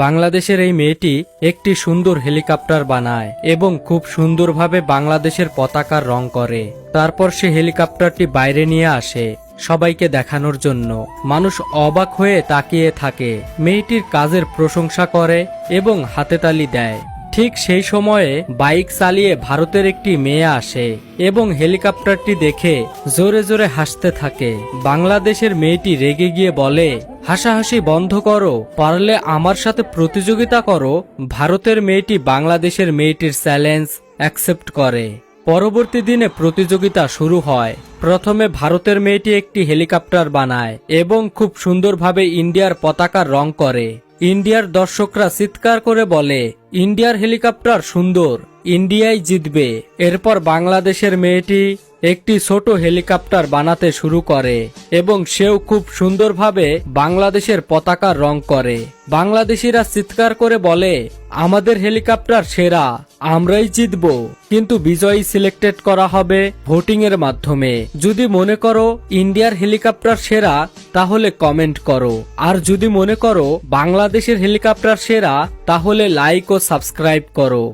বাংলাদেশের এই মেয়েটি একটি সুন্দর হেলিকপ্টার বানায় এবং খুব সুন্দরভাবে বাংলাদেশের পতাকার রং করে। তারপর সে হেলিকপ্টারটি বাইরে নিয়ে আসে সবাইকে দেখানোর জন্য। মানুষ অবাক হয়ে তাকিয়ে থাকে, মেয়েটির কাজের প্রশংসা করে এবং হাতে তালি দেয়। ঠিক সেই সময়ে বাইক চালিয়ে ভারতের একটি মেয়ে আসে এবং হেলিকপ্টারটি দেখে জোরে জোরে হাসতে থাকে। বাংলাদেশের মেয়েটি রেগে গিয়ে বলে, হাসাহাসি বন্ধ করো, পারলে আমার সাথে প্রতিযোগিতা করো। ভারতের মেয়েটি বাংলাদেশের মেয়েটির চ্যালেঞ্জ অ্যাকসেপ্ট করে। পরবর্তী দিনে প্রতিযোগিতা শুরু হয়। প্রথমে ভারতের মেয়েটি একটি হেলিকপ্টার বানায় এবং খুব সুন্দরভাবে ইন্ডিয়ার পতাকার রং করে। ইন্ডিয়ার দর্শকরা চিৎকার করে বলে, ইন্ডিয়ার হেলিকপ্টার সুন্দর, ইন্ডিয়াই জিতবে। এরপর বাংলাদেশের মেয়েটি একটি ছোট হেলিকপ্টার বানাতে শুরু করে এবং সেও খুব সুন্দরভাবে বাংলাদেশের পতাকার রং করে। বাংলাদেশিরা চিৎকার করে বলে, আমাদের হেলিকপ্টার সেরা, আমরাই জিতব। কিন্তু বিজয়ী সিলেক্টেড করা হবে ভোটিং এর মাধ্যমে। যদি মনে করো ইন্ডিয়ার হেলিকপ্টার সেরা তাহলে কমেন্ট করো, আর যদি মনে করো বাংলাদেশের হেলিকপ্টার সেরা তাহলে লাইক ও সাবস্ক্রাইব করো।